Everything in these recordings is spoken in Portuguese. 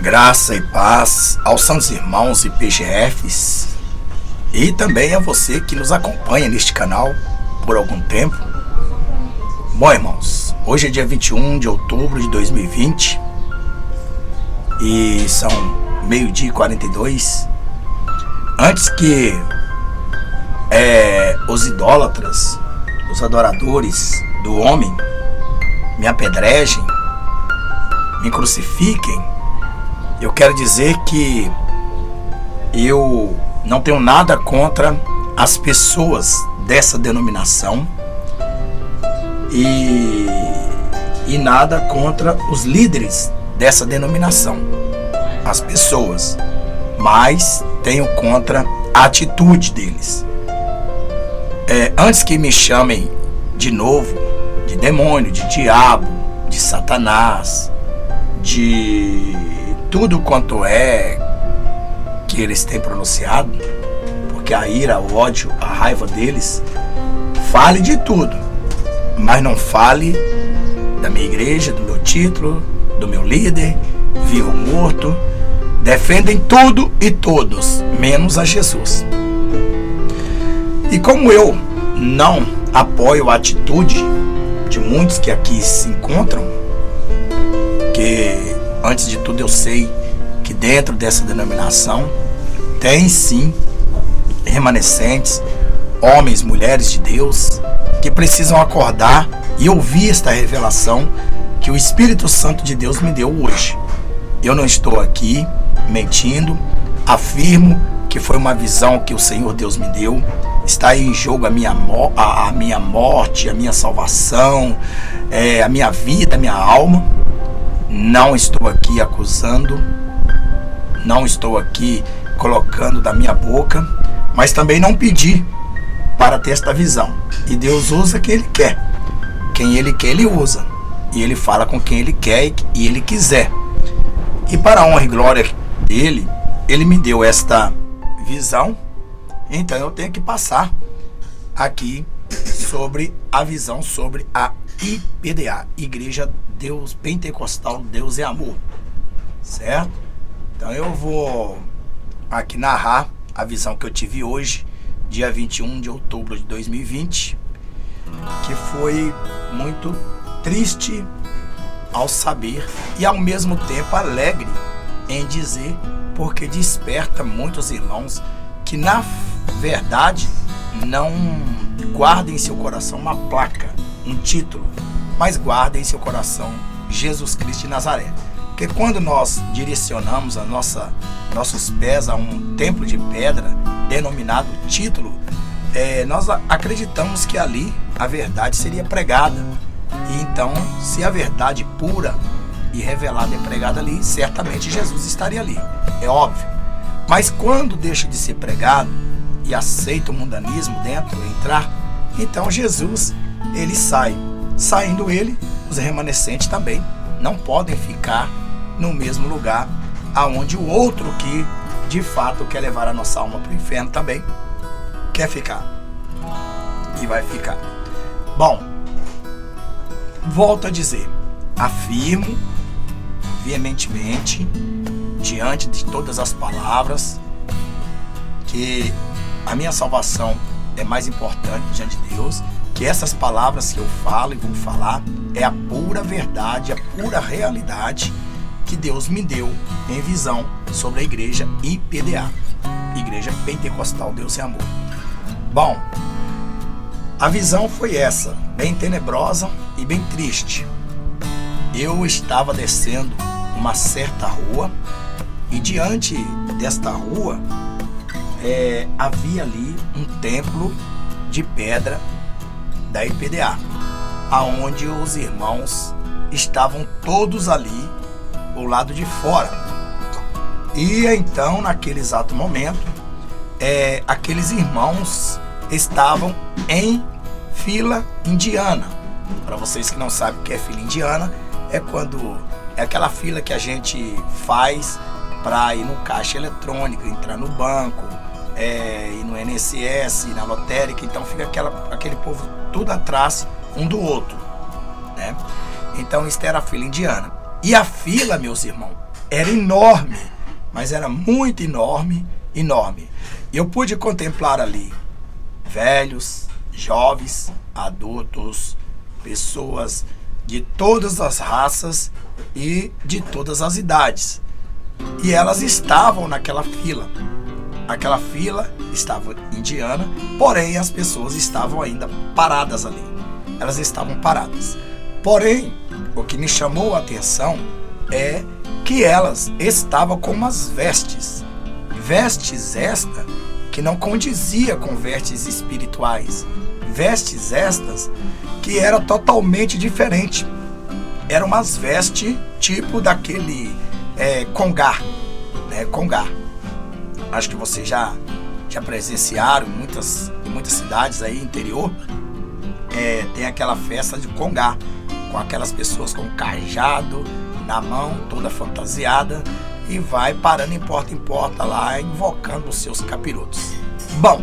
Graça e paz aos santos irmãos e PGFs e também a você que nos acompanha neste canal por algum tempo. Bom, irmãos, hoje é dia 21 de outubro de 2020 e são 12h42. Antes que os idólatras, os adoradores do homem me apedrejem, me crucifiquem, eu quero dizer que eu não tenho nada contra as pessoas dessa denominação e nada contra os líderes dessa denominação, as pessoas, mas tenho contra a atitude deles. Antes que me chamem de novo de demônio, de diabo, de Satanás, de tudo quanto que eles têm pronunciado, porque a ira, o ódio, a raiva deles, fale de tudo, mas não fale da minha igreja, do meu título, do meu líder, vivo ou morto. Defendem tudo e todos, menos a Jesus. E como eu não apoio a atitude de muitos que aqui se encontram, que antes de tudo eu sei que dentro dessa denominação tem sim remanescentes, homens, mulheres de Deus, que precisam acordar e ouvir esta revelação que o Espírito Santo de Deus me deu hoje. Eu não estou aqui mentindo, afirmo que foi uma visão que o Senhor Deus me deu. Está aí em jogo a minha morte, a minha salvação, a minha vida, a minha alma. Não estou aqui acusando, não estou aqui colocando da minha boca, mas também não pedi para ter esta visão. E Deus usa quem Ele quer. Quem Ele quer, Ele usa. E Ele fala com quem Ele quer e Ele quiser. E para a honra e glória dEle, Ele me deu esta visão. Então eu tenho que passar aqui sobre a visão sobre a IPDA, Igreja Deus Pentecostal Deus é Amor, certo? Então eu vou aqui narrar a visão que eu tive hoje, dia 21 de outubro de 2020, que foi muito triste ao saber e ao mesmo tempo alegre em dizer, porque desperta muitos irmãos que na verdade não guardem em seu coração uma placa, um título, mas guardem em seu coração Jesus Cristo de Nazaré. Porque quando nós direcionamos nossos pés a um templo de pedra denominado título, nós acreditamos que ali a verdade seria pregada. E então, se a verdade pura e revelada é pregada ali, certamente Jesus estaria ali, é óbvio. Mas quando deixa de ser pregado e aceita o mundanismo dentro, entrar, então Jesus, ele sai. Saindo ele, os remanescentes também não podem ficar no mesmo lugar aonde o outro que de fato quer levar a nossa alma para o inferno também quer ficar e vai ficar. Bom, volto a dizer, afirmo veementemente diante de todas as palavras que a minha salvação é mais importante diante de Deus, que essas palavras que eu falo e vou falar é a pura verdade, a pura realidade que Deus me deu em visão sobre a igreja IPDA, Igreja Pentecostal Deus é Amor. Bom, a visão foi essa, bem tenebrosa e bem triste. Eu estava descendo uma certa rua e diante desta rua havia ali um templo de pedra da IPDA, aonde os irmãos estavam todos ali ao lado de fora. E então, naquele exato momento, aqueles irmãos estavam em fila indiana. Para vocês que não sabem o que é fila indiana, é aquela fila que a gente faz para ir no caixa eletrônico, entrar no banco, ir no INSS, na lotérica. Então fica aquele povo tudo atrás um do outro, né? Então isso era a fila indiana. E a fila, meus irmãos, era enorme, mas era muito enorme, enorme. E eu pude contemplar ali velhos, jovens, adultos, pessoas de todas as raças e de todas as idades. E elas estavam naquela fila. Aquela fila estava indiana, porém as pessoas estavam ainda paradas ali. Elas estavam paradas. Porém, o que me chamou a atenção é que elas estavam com umas vestes. Vestes esta que não condizia com vestes espirituais. Vestes estas que era totalmente diferente. Eram umas vestes tipo daquele congá, né? Congá. Acho que vocês já presenciaram em muitas cidades aí interior. Tem aquela festa de congá, com aquelas pessoas com cajado na mão, toda fantasiada, e vai parando em porta lá, invocando os seus capirotos. Bom,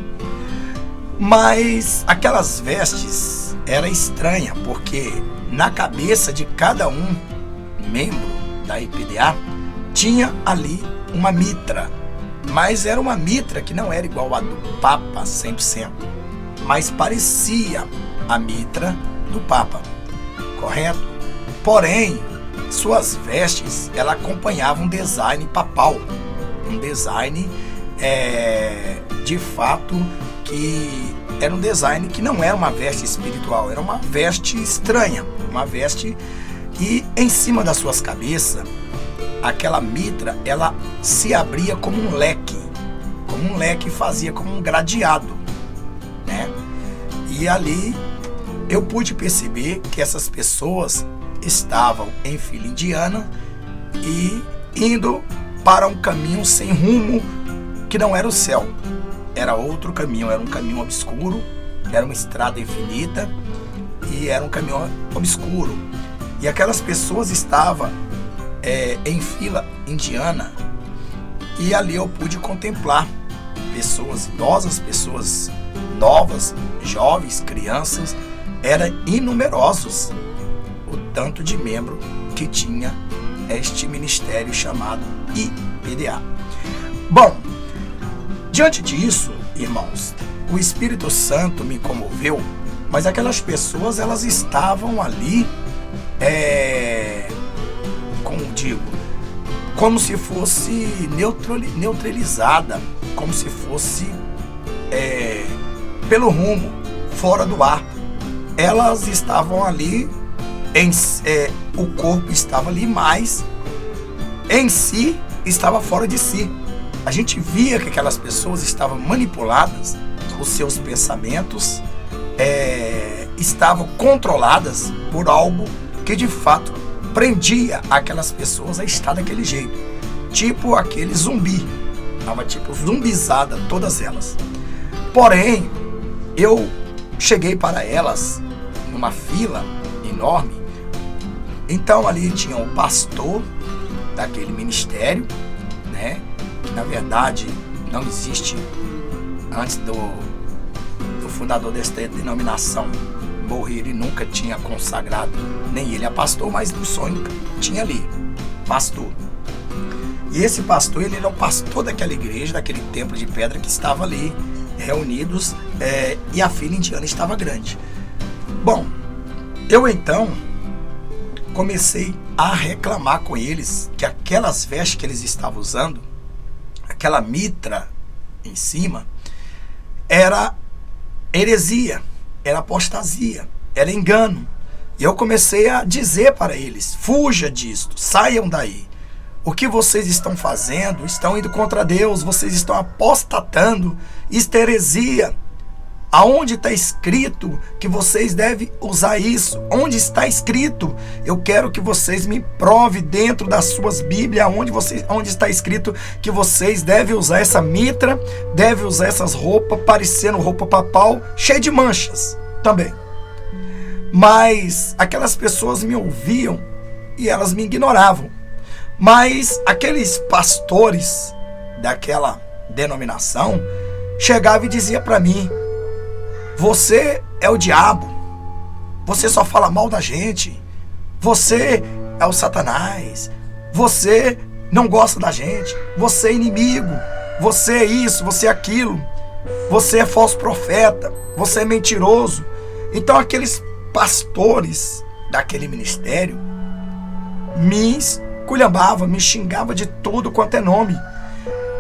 mas aquelas vestes era estranha, porque na cabeça de cada um membro da IPDA tinha ali uma mitra, mas era uma mitra que não era igual a do Papa 100%, mas parecia a mitra do Papa, correto? Porém, suas vestes, ela acompanhava um design papal, um design de fato que era um design que não era uma veste espiritual, era uma veste estranha, uma veste, e em cima das suas cabeças, aquela mitra, ela se abria como um leque, fazia como um gradeado, né? E ali eu pude perceber que essas pessoas estavam em fila indiana e indo para um caminho sem rumo, que não era o céu, era outro caminho, era um caminho obscuro, era uma estrada infinita e era um caminho obscuro. E aquelas pessoas estavam em fila indiana, e ali eu pude contemplar pessoas idosas, pessoas novas, jovens, crianças. Eram inumerosos o tanto de membro que tinha este ministério chamado IPDA. Bom, diante disso, irmãos, o Espírito Santo me comoveu, mas aquelas pessoas, elas estavam ali, como digo, como se fosse neutralizada, como se fosse pelo rumo, fora do ar. Elas estavam ali, o corpo estava ali, mas em si estava fora de si. A gente via que aquelas pessoas estavam manipuladas, os seus pensamentos estavam controladas por algo que de fato prendia aquelas pessoas a estar daquele jeito, tipo aquele zumbi, estava tipo zumbizada todas elas. Porém, eu cheguei para elas numa fila enorme. Então ali tinha o pastor daquele ministério, né? Que na verdade não existe antes do fundador desta denominação morrer, ele nunca tinha consagrado nem ele a pastor, mas no sonho tinha ali pastor. E esse pastor, ele era o pastor daquela igreja, daquele templo de pedra que estava ali reunidos, e a fila indiana estava grande. Bom, eu então comecei a reclamar com eles que aquelas vestes que eles estavam usando, aquela mitra em cima, era heresia, era apostasia, era engano. E eu comecei a dizer para eles: fuja disto, saiam daí. O que vocês estão fazendo? Estão indo contra Deus, vocês estão apostatando, isto é heresia. Aonde está escrito que vocês devem usar isso? Onde está escrito? Eu quero que vocês me provem dentro das suas Bíblias onde está escrito que vocês devem usar essa mitra, devem usar essas roupas parecendo roupa papal, cheia de manchas também. Mas aquelas pessoas me ouviam e elas me ignoravam. Mas aqueles pastores daquela denominação chegavam e diziam para mim: você é o diabo, você só fala mal da gente, você é o Satanás, você não gosta da gente, você é inimigo, você é isso, você é aquilo, você é falso profeta, você é mentiroso. Então aqueles pastores daquele ministério me esculhambavam, me xingavam de tudo quanto é nome.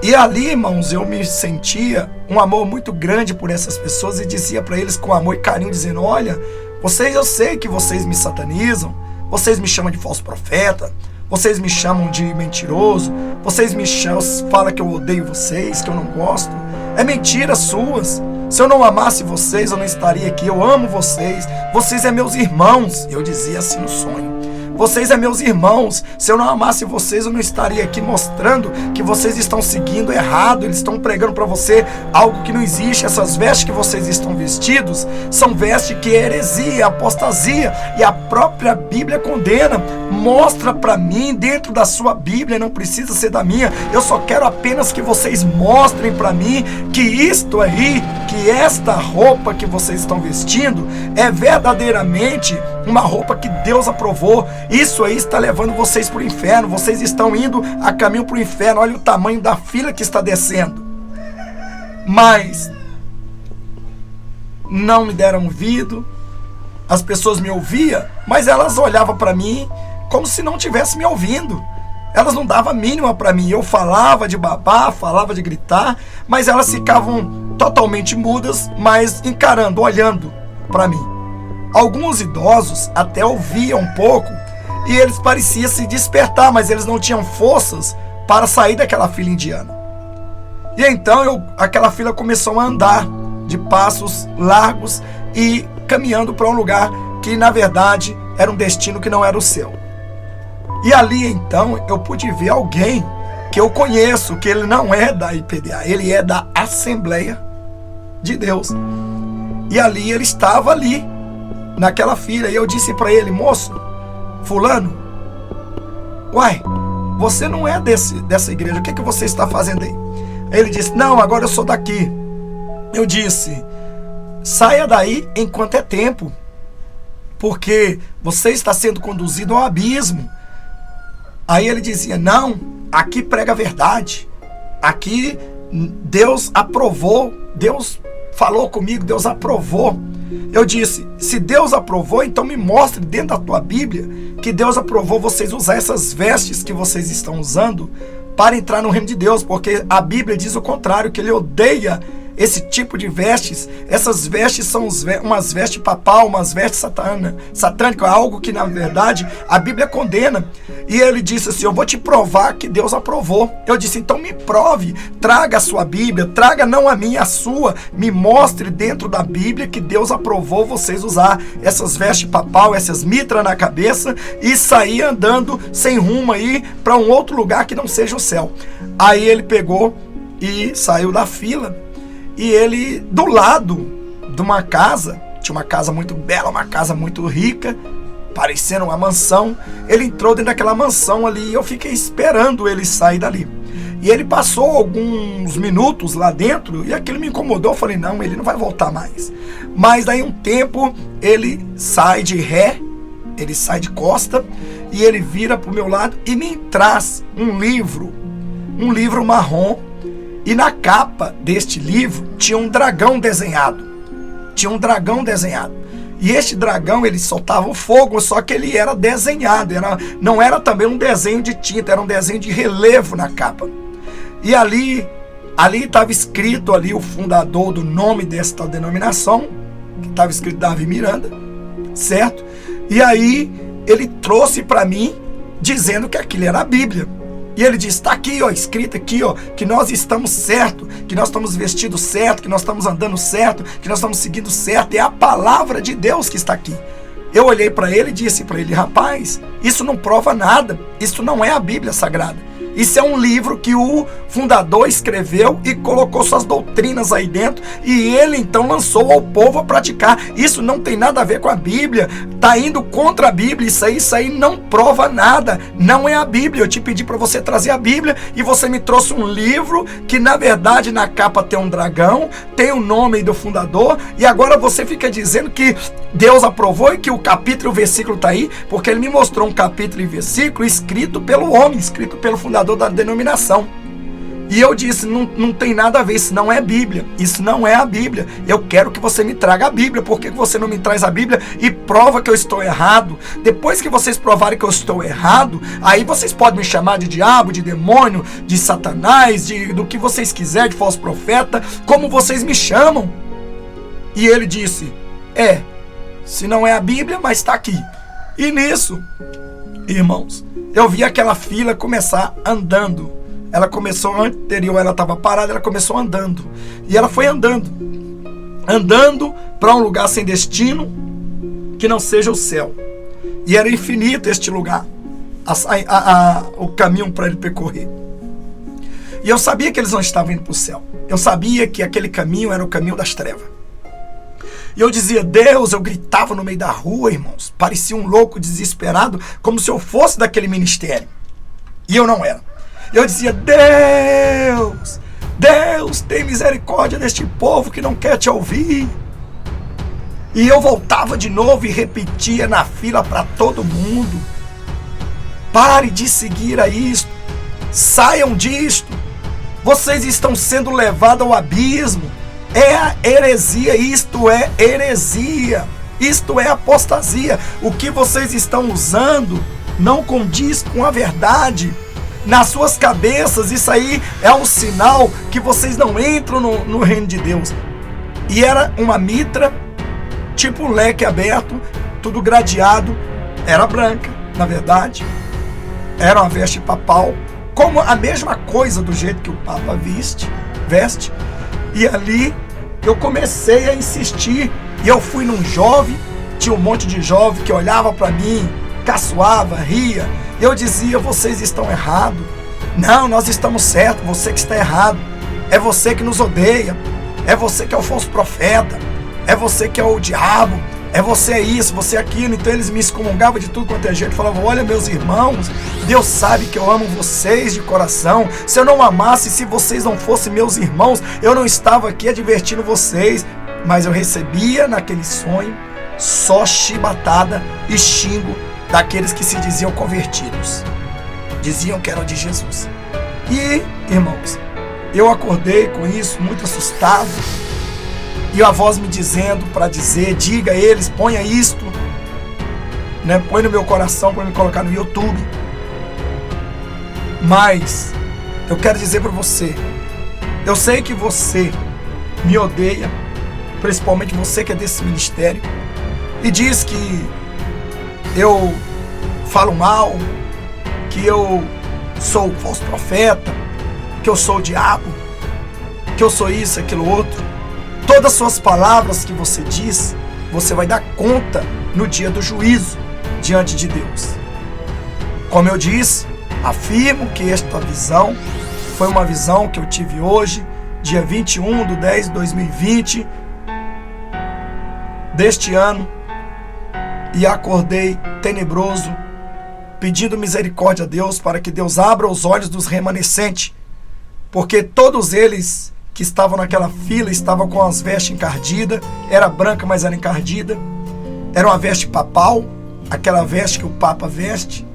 E ali, irmãos, eu me sentia um amor muito grande por essas pessoas e dizia para eles com amor e carinho, dizendo: olha, vocês, eu sei que vocês me satanizam, vocês me chamam de falso profeta, vocês me chamam de mentiroso, vocês me chamam, falam que eu odeio vocês, que eu não gosto. É mentira suas. Se eu não amasse vocês, eu não estaria aqui. Eu amo vocês. Vocês é meus irmãos. Eu dizia assim no sonho. Vocês é meus irmãos. Se eu não amasse vocês, eu não estaria aqui mostrando que vocês estão seguindo errado. Eles estão pregando para você algo que não existe. Essas vestes que vocês estão vestidos são vestes que é heresia, apostasia. E a própria Bíblia condena. Mostra para mim dentro da sua Bíblia, não precisa ser da minha. Eu só quero apenas que vocês mostrem para mim que isto aí, que esta roupa que vocês estão vestindo é verdadeiramente uma roupa que Deus aprovou. Isso aí está levando vocês para o inferno. Vocês estão indo a caminho para o inferno. Olha o tamanho da fila que está descendo. Mas não me deram ouvido. As pessoas me ouviam, mas elas olhavam para mim como se não tivessem me ouvindo. Elas não davam a mínima para mim. Eu falava de babar, falava de gritar, mas elas ficavam totalmente mudas, mas encarando, olhando para mim. Alguns idosos até ouviam um pouco e eles pareciam se despertar, mas eles não tinham forças para sair daquela fila indiana. E então aquela fila começou a andar de passos largos e caminhando para um lugar que na verdade era um destino que não era o seu. E ali então eu pude ver alguém que eu conheço, que ele não é da IPDA, ele é da Assembleia de Deus. E ali ele estava ali, naquela fila, e eu disse para ele: moço, fulano, uai, você não é dessa igreja, o que você está fazendo aí? Aí ele disse: não, agora eu sou daqui. Eu disse: saia daí enquanto é tempo, porque você está sendo conduzido ao abismo. Aí ele dizia: não, aqui prega a verdade, aqui Deus aprovou, Deus falou comigo, Deus aprovou. Eu disse: se Deus aprovou, então me mostre dentro da tua Bíblia que Deus aprovou vocês usar essas vestes que vocês estão usando para entrar no reino de Deus, porque a Bíblia diz o contrário, que ele odeia esse tipo de vestes. Essas vestes são umas vestes papal, umas vestes satânicas, algo que na verdade a Bíblia condena. E ele disse assim: eu vou te provar que Deus aprovou. Eu disse: então me prove, traga a sua Bíblia, traga não a minha, a sua, me mostre dentro da Bíblia que Deus aprovou vocês usar essas vestes papal, essas mitras na cabeça e sair andando sem rumo aí para um outro lugar que não seja o céu. Aí ele pegou e saiu da fila. E ele, do lado de uma casa, tinha uma casa muito bela, uma casa muito rica, parecendo uma mansão. Ele entrou dentro daquela mansão ali e eu fiquei esperando ele sair dali. E ele passou alguns minutos lá dentro e aquilo me incomodou. Eu falei: não, ele não vai voltar mais. Mas daí um tempo ele sai de ré, ele sai de costa e ele vira para o meu lado e me traz um livro marrom. E na capa deste livro tinha um dragão desenhado. E este dragão, ele soltava o fogo, só que ele era desenhado. Não era também um desenho de tinta, era um desenho de relevo na capa. E ali estava escrito ali o fundador do nome desta denominação, que estava escrito Davi Miranda, certo? E aí ele trouxe para mim, dizendo que aquilo era a Bíblia. E ele diz: está aqui, ó, escrito aqui, ó, que nós estamos certo, que nós estamos vestidos certo, que nós estamos andando certo, que nós estamos seguindo certo. É a palavra de Deus que está aqui. Eu olhei para ele e disse para ele: rapaz, isso não prova nada, isso não é a Bíblia Sagrada. Isso é um livro que o fundador escreveu e colocou suas doutrinas aí dentro e ele então lançou ao povo a praticar. Isso não tem nada a ver com a Bíblia, está indo contra a Bíblia, isso aí não prova nada, não é a Bíblia. Eu te pedi para você trazer a Bíblia e você me trouxe um livro que na verdade na capa tem um dragão, tem o nome do fundador e agora você fica dizendo que Deus aprovou e que o capítulo e o versículo está aí, porque ele me mostrou um capítulo e versículo escrito pelo homem, escrito pelo fundador fundador da denominação. E eu disse, não tem nada a ver, isso não é Bíblia, isso não é a Bíblia. Eu quero que você me traga a Bíblia. Por que você não me traz a Bíblia e prova que eu estou errado? Depois que vocês provarem que eu estou errado, aí vocês podem me chamar de diabo, de demônio, de satanás, do que vocês quiserem, de falso profeta, como vocês me chamam. E ele disse, se não é a Bíblia, mas está aqui. E nisso, irmãos, eu vi aquela fila começar andando. Ela começou anterior, ela estava parada, ela começou andando. E ela foi andando para um lugar sem destino, que não seja o céu. E era infinito este lugar, o caminho para ele percorrer. E eu sabia que eles não estavam indo para o céu. Eu sabia que aquele caminho era o caminho das trevas. E eu dizia, Deus, eu gritava no meio da rua, irmãos. Parecia um louco desesperado, como se eu fosse daquele ministério. E eu não era. Eu dizia, Deus, tem misericórdia deste povo que não quer te ouvir. E eu voltava de novo e repetia na fila para todo mundo. Pare de seguir a isto. Saiam disto. Vocês estão sendo levados ao abismo. É a heresia, isto é heresia. Isto é apostasia. O que vocês estão usando não condiz com a verdade. Nas suas cabeças, isso aí é um sinal que vocês não entram no reino de Deus. E era uma mitra, tipo um leque aberto, tudo gradeado. Era branca, na verdade. Era uma veste papal, como a mesma coisa do jeito que o Papa veste. E ali eu comecei a insistir. E eu fui num jovem, tinha um monte de jovem que olhava para mim, caçoava, ria. Eu dizia, vocês estão errados. Não, nós estamos certos, você que está errado. É você que nos odeia. É você que é o falso profeta. É você que é o diabo. É você isso, você aquilo. Então eles me excomungavam de tudo quanto é jeito. Falavam, olha meus irmãos, Deus sabe que eu amo vocês de coração. Se eu não amasse, se vocês não fossem meus irmãos, eu não estava aqui advertindo vocês. Mas eu recebia naquele sonho só chibatada e xingo daqueles que se diziam convertidos. Diziam que eram de Jesus. E, irmãos, eu acordei com isso muito assustado. E a voz me dizendo para dizer, diga a eles, ponha isto, né? Põe no meu coração para me colocar no YouTube. Mas eu quero dizer para você, eu sei que você me odeia, principalmente você que é desse ministério, e diz que eu falo mal, que eu sou o falso profeta, que eu sou o diabo, que eu sou isso, aquilo, outro. Todas as suas palavras que você diz, você vai dar conta no dia do juízo diante de Deus. Como eu disse, afirmo que esta visão foi uma visão que eu tive hoje, dia 21/10/2020 deste ano, e acordei tenebroso, pedindo misericórdia a Deus para que Deus abra os olhos dos remanescentes, porque todos eles que estavam naquela fila estavam com as vestes encardidas, era branca, mas era encardida, era uma veste papal, aquela veste que o Papa veste,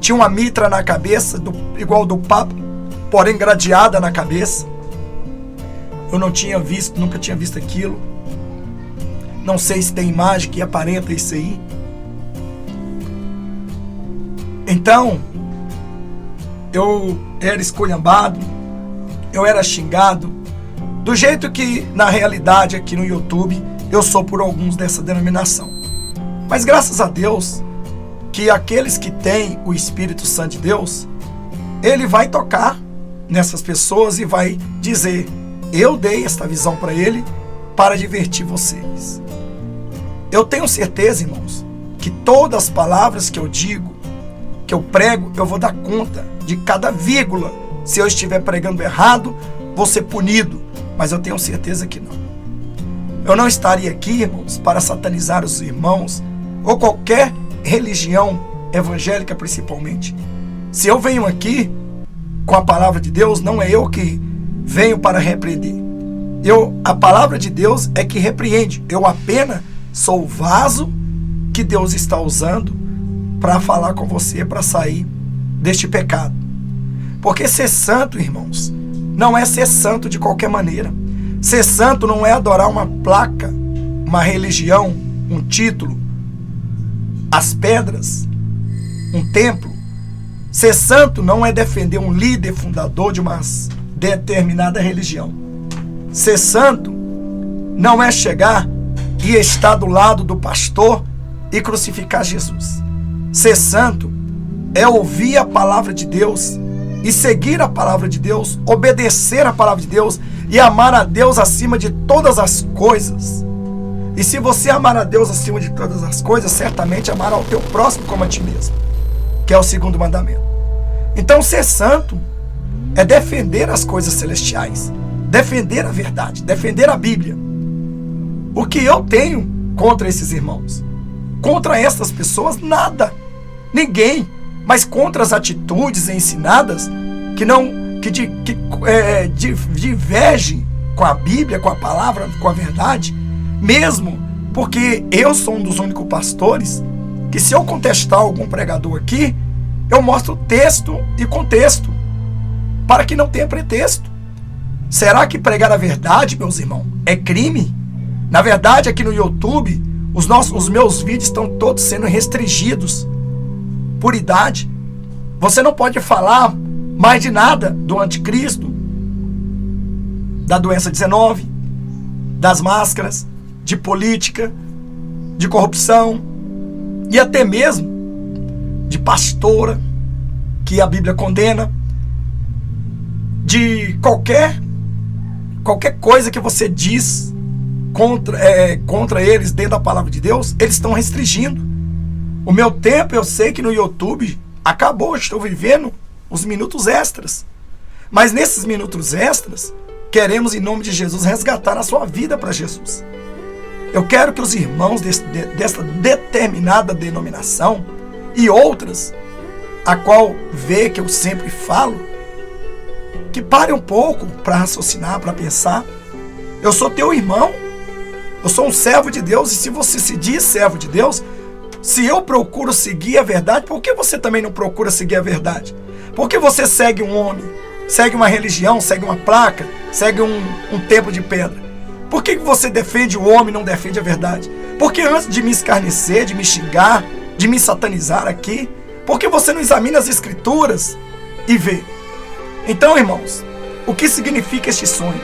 tinha uma mitra na cabeça, igual do Papa, porém gradeada na cabeça. Eu não tinha visto, nunca tinha visto aquilo. Não sei se tem imagem que aparenta isso aí. Então, eu era esculhambado, eu era xingado, do jeito que, na realidade, aqui no YouTube, eu sou por alguns dessa denominação. Mas graças a Deus, que aqueles que têm o Espírito Santo de Deus, ele vai tocar nessas pessoas e vai dizer, eu dei esta visão para ele para divertir vocês. Eu tenho certeza, irmãos, que todas as palavras que eu digo, que eu prego, eu vou dar conta de cada vírgula. Se eu estiver pregando errado, vou ser punido, mas eu tenho certeza que não. Eu não estaria aqui, irmãos, para satanizar os irmãos, ou qualquer religião evangélica principalmente. Se eu venho aqui com a palavra de Deus, não é eu que venho para repreender. A palavra de Deus é que repreende. Eu apenas sou o vaso que Deus está usando para falar com você, para sair deste pecado. Porque ser santo, irmãos, não é ser santo de qualquer maneira. Ser santo não é adorar uma placa, uma religião, um título, as pedras, um templo. Ser santo não é defender um líder fundador de uma determinada religião. Ser santo não é chegar e estar do lado do pastor e crucificar Jesus. Ser santo é ouvir a palavra de Deus e seguir a palavra de Deus, obedecer a palavra de Deus e amar a Deus acima de todas as coisas. E se você amar a Deus acima de todas as coisas, certamente amará o teu próximo como a ti mesmo, que é o segundo mandamento. Então ser santo é defender as coisas celestiais, defender a verdade, defender a Bíblia. O que eu tenho contra esses irmãos? Contra essas pessoas, nada. Ninguém. Mas contra as atitudes ensinadas que divergem com a Bíblia, com a palavra, com a verdade, mesmo porque eu sou um dos únicos pastores que, se eu contestar algum pregador aqui, eu mostro texto e contexto, para que não tenha pretexto. Será que pregar a verdade, meus irmãos, é crime? Na verdade, aqui no YouTube, os meus vídeos estão todos sendo restringidos por idade. Você não pode falar mais de nada do anticristo, da doença 19, das máscaras, de política, de corrupção e até mesmo de pastora, que a Bíblia condena, de qualquer coisa que você diz contra eles dentro da palavra de Deus, eles estão restringindo. O meu tempo, eu sei que no YouTube acabou, estou vivendo os minutos extras. Mas nesses minutos extras, queremos, em nome de Jesus, resgatar a sua vida para Jesus. Eu quero que os irmãos dessa determinada denominação e outras, a qual vê que eu sempre falo, que parem um pouco para raciocinar, para pensar. Eu sou teu irmão, eu sou um servo de Deus, e se você se diz servo de Deus, se eu procuro seguir a verdade, por que você também não procura seguir a verdade? Por que você segue um homem, segue uma religião, segue uma placa, segue um templo de pedra? Por que você defende o homem e não defende a verdade? Porque antes de me escarnecer, de me xingar, de me satanizar aqui, por que você não examina as escrituras e vê? Então, irmãos, o que significa este sonho?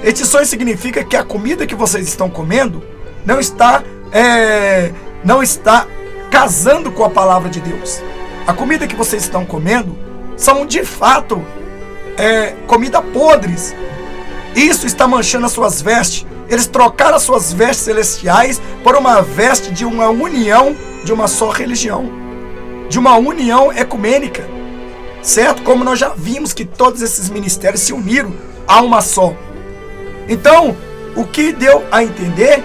Este sonho significa que a comida que vocês estão comendo não está casando com a palavra de Deus. A comida que vocês estão comendo são, de fato, comida podres. Isso está manchando as suas vestes. Eles trocaram as suas vestes celestiais por uma veste de uma união, de uma só religião, de uma união ecumênica, certo? Como nós já vimos que todos esses ministérios se uniram a uma só. Então, o que deu a entender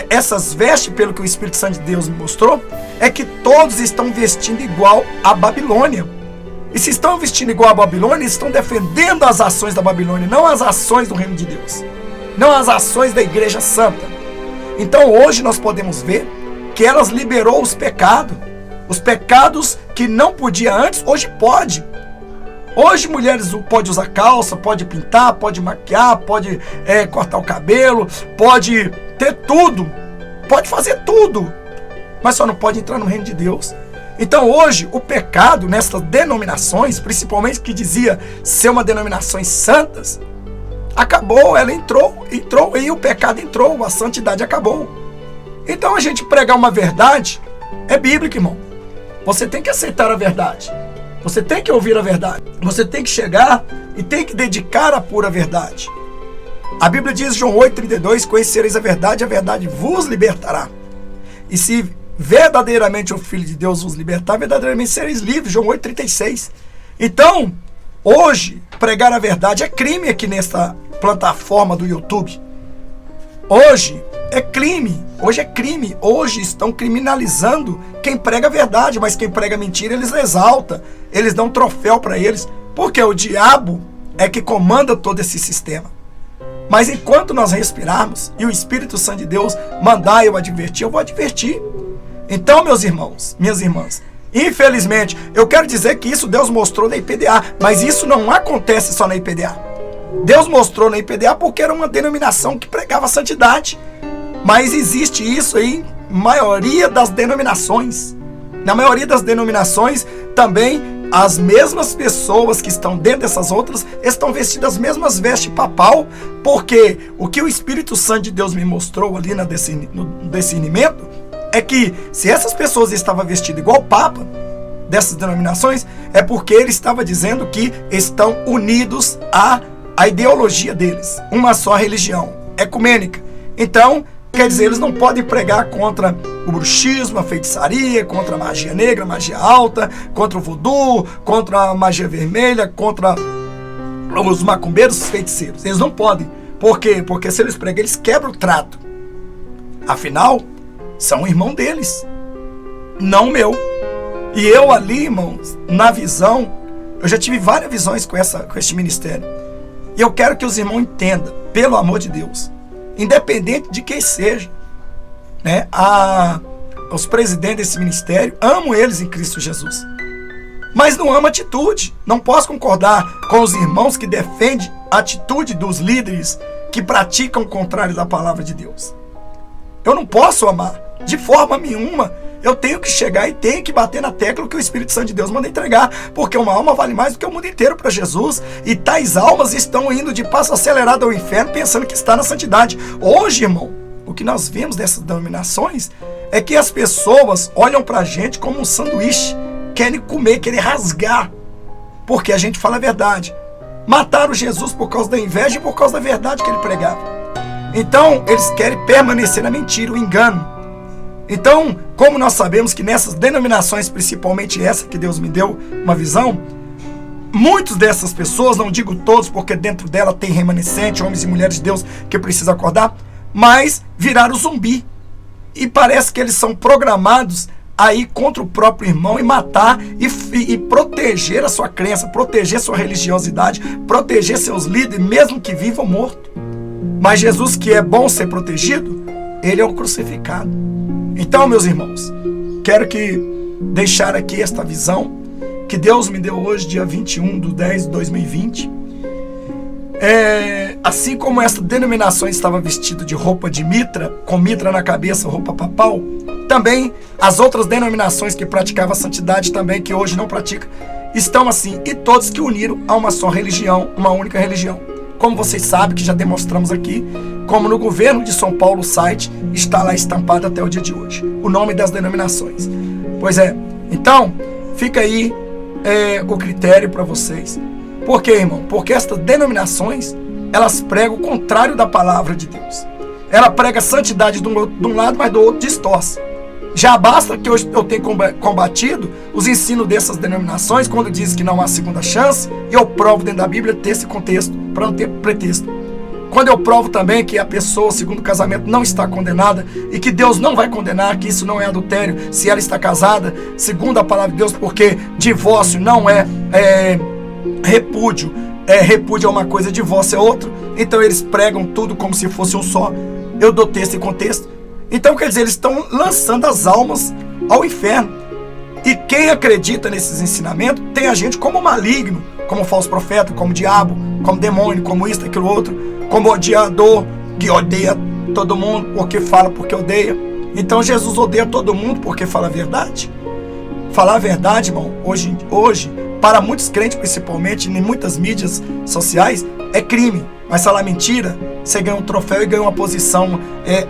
essas vestes, pelo que o Espírito Santo de Deus me mostrou, é que todos estão vestindo igual a Babilônia. E se estão vestindo igual a Babilônia, estão defendendo as ações da Babilônia, não as ações do reino de Deus, não as ações da Igreja Santa. Então hoje nós podemos ver que elas liberou os pecados que não podia antes, hoje pode. Hoje mulheres podem usar calça, pode pintar, pode maquiar, pode cortar o cabelo, pode ter tudo, pode fazer tudo, mas só não pode entrar no reino de Deus. Então hoje o pecado nessas denominações, principalmente que dizia ser uma denominações santas, acabou, ela entrou e o pecado entrou, a santidade acabou. Então a gente pregar uma verdade é bíblico, irmão. Você tem que aceitar a verdade. Você tem que ouvir a verdade. Você tem que chegar e tem que dedicar a pura verdade. A Bíblia diz, João 8,32, conhecereis a verdade vos libertará. E se verdadeiramente o Filho de Deus vos libertar, verdadeiramente sereis livres. João 8,36. Então, hoje, pregar a verdade é crime aqui nesta plataforma do YouTube. Hoje é crime. Hoje estão criminalizando quem prega a verdade, mas quem prega mentira eles exaltam, eles dão troféu para eles, porque o diabo é que comanda todo esse sistema. Mas enquanto nós respirarmos e o Espírito Santo de Deus mandar eu advertir, eu vou advertir. Então, meus irmãos, minhas irmãs, Infelizmente, eu quero dizer que isso Deus mostrou na IPDA, mas isso não acontece só na IPDA. Deus mostrou na IPDA porque era uma denominação que pregava santidade. Mas existe isso aí em maioria das denominações. Na maioria das denominações também as mesmas pessoas que estão dentro dessas outras estão vestidas as mesmas vestes papal, porque o que o Espírito Santo de Deus me mostrou ali no discernimento é que se essas pessoas estavam vestidas igual o Papa dessas denominações, é porque ele estava dizendo que estão unidos à ideologia deles, uma só religião, ecumênica. Então, quer dizer, eles não podem pregar contra o bruxismo, a feitiçaria, contra a magia negra, a magia alta, contra o voodoo, contra a magia vermelha, contra os macumbeiros, os feiticeiros. Eles não podem. Por quê? Porque se eles pregam, eles quebram o trato. Afinal, são um irmão deles, não meu. E eu ali, irmãos, na visão, eu já tive várias visões com este ministério. E eu quero que os irmãos entendam, pelo amor de Deus, independente de quem seja, né? Os presidentes desse ministério, amo eles em Cristo Jesus, mas não amo a atitude. Não posso concordar com os irmãos que defendem a atitude dos líderes que praticam o contrário da palavra de Deus. Eu não posso amar, de forma nenhuma. Eu tenho que chegar e tenho que bater na tecla que o Espírito Santo de Deus manda entregar, porque uma alma vale mais do que o mundo inteiro para Jesus, e tais almas estão indo de passo acelerado ao inferno pensando que está na santidade. Hoje, irmão, o que nós vemos dessas denominações é que as pessoas olham para a gente como um sanduíche, querem comer, querem rasgar, porque a gente fala a verdade. Mataram Jesus por causa da inveja e por causa da verdade que ele pregava. Então, eles querem permanecer na mentira, o engano. Então, como nós sabemos que nessas denominações, principalmente essa que Deus me deu uma visão, muitas dessas pessoas, não digo todos, porque dentro dela tem remanescente, homens e mulheres de Deus que precisam acordar, mas viraram zumbi. E parece que eles são programados a ir contra o próprio irmão e matar e proteger a sua crença, proteger sua religiosidade, proteger seus líderes, mesmo que vivam morto. Mas Jesus, que é bom ser protegido, ele é o crucificado. Então, meus irmãos, quero deixar aqui esta visão que Deus me deu hoje, dia 21/10/2020. Assim como esta denominação estava vestida de roupa de mitra, com mitra na cabeça, roupa papal, também as outras denominações que praticavam a santidade também, que hoje não praticam, estão assim, e todos que uniram a uma só religião, uma única religião. Como vocês sabem, que já demonstramos aqui, como no governo de São Paulo, o site está lá estampado até o dia de hoje, o nome das denominações. Pois é, então, fica aí o critério para vocês. Por quê, irmão? Porque estas denominações, elas pregam o contrário da palavra de Deus. Ela prega santidade de um lado, mas do outro distorce. Já basta que eu tenha combatido os ensinos dessas denominações, quando diz que não há segunda chance, e eu provo dentro da Bíblia ter esse contexto, para não ter pretexto. Quando eu provo também que a pessoa, segundo o casamento, não está condenada, e que Deus não vai condenar, que isso não é adultério, se ela está casada, segundo a palavra de Deus, porque divórcio não é repúdio. Repúdio é uma coisa, divórcio é outra. Então eles pregam tudo como se fosse um só. Eu dou texto e contexto. Então, quer dizer, eles estão lançando as almas ao inferno. E quem acredita nesses ensinamentos tem a gente como maligno, como falso profeta, como diabo, como demônio, como isso, aquilo, outro, como odiador, que odeia todo mundo porque fala porque odeia. Então Jesus odeia todo mundo porque fala a verdade. Falar a verdade, irmão, hoje para muitos crentes, principalmente em muitas mídias sociais, é crime. Mas falar mentira, você ganha um troféu e ganha uma posição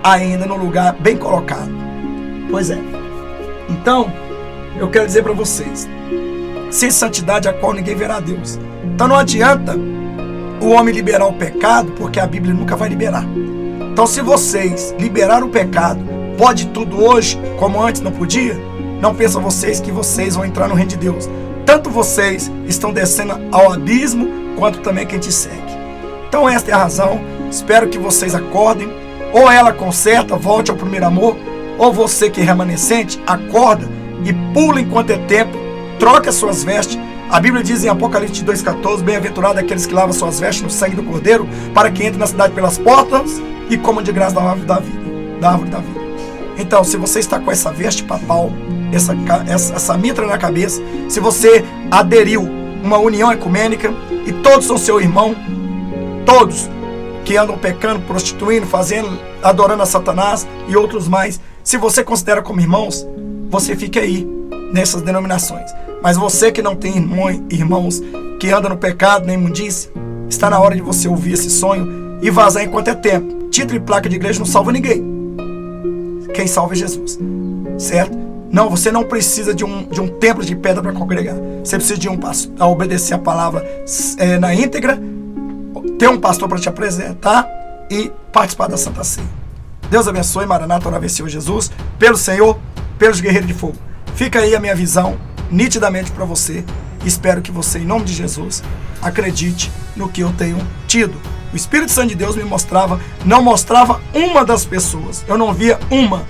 ainda no lugar bem colocado. Pois é. Então, eu quero dizer para vocês, sem santidade a qual ninguém verá Deus. Então não adianta o homem liberar o pecado, porque a Bíblia nunca vai liberar. Então, se vocês liberaram o pecado, pode tudo hoje, como antes não podia, não pensam vocês que vocês vão entrar no reino de Deus. Tanto vocês estão descendo ao abismo, quanto também quem te segue. Então esta é a razão. Espero que vocês acordem. Ou ela conserta, volte ao primeiro amor, ou você que é remanescente, acorda e pula enquanto é tempo, troca suas vestes. A Bíblia diz em Apocalipse 2,14, bem-aventurado aqueles que lavam suas vestes no sangue do Cordeiro, para que entrem na cidade pelas portas e comam de graça da árvore da vida. Então, se você está com essa veste papal, essa mitra na cabeça, se você aderiu uma união ecumênica e todos são seu irmão, todos que andam pecando, prostituindo, fazendo, adorando a Satanás e outros mais, se você considera como irmãos, você fica aí nessas denominações. Mas você que não tem irmãos que andam no pecado, na imundície, está na hora de você ouvir esse sonho e vazar enquanto é tempo. Título e placa de igreja não salva ninguém. Quem salva é Jesus, certo? Não, você não precisa de um templo de pedra para congregar. Você precisa de um pastor, a obedecer a palavra na íntegra, ter um pastor para te apresentar e participar da Santa Ceia. Deus abençoe, Maranata, ora vem Senhor Jesus, pelo Senhor, pelos guerreiros de fogo. Fica aí a minha visão nitidamente para você. Espero que você, em nome de Jesus, acredite no que eu tenho tido. O Espírito Santo de Deus me mostrava, não mostrava uma das pessoas. Eu não via uma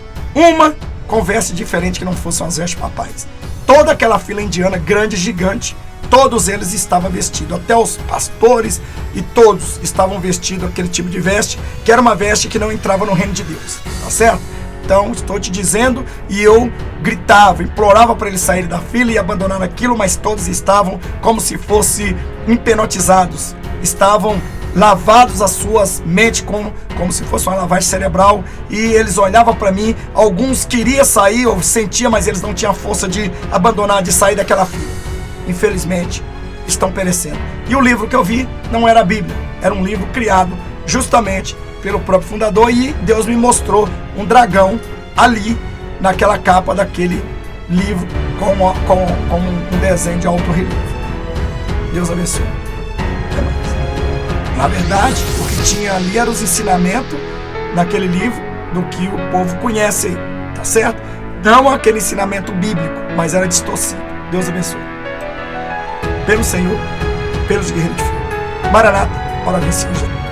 com veste diferente que não fossem as vestes papais. Toda aquela fila indiana, grande, gigante, todos eles estavam vestidos. Até os pastores e todos estavam vestidos aquele tipo de veste, que era uma veste que não entrava no reino de Deus. Tá certo? Então, estou te dizendo, e eu gritava, implorava para eles saírem da fila e abandonar aquilo, mas todos estavam como se fossem hipnotizados. Estavam lavados as suas mentes como se fosse uma lavagem cerebral, e eles olhavam para mim. Alguns queriam sair, eu sentia, mas eles não tinham força de abandonar, de sair daquela fila. Infelizmente, estão perecendo. E o livro que eu vi não era a Bíblia, era um livro criado justamente pelo próprio fundador, e Deus me mostrou um dragão ali naquela capa daquele livro com um desenho de alto relevo. Deus abençoe. Até mais. Na verdade, o que tinha ali era os ensinamentos naquele livro do que o povo conhece aí, tá certo? Não aquele ensinamento bíblico, mas era distorcido. Deus abençoe. Pelo Senhor, pelos guerreiros de fogo. Maranata, ora vem Senhor Jesus.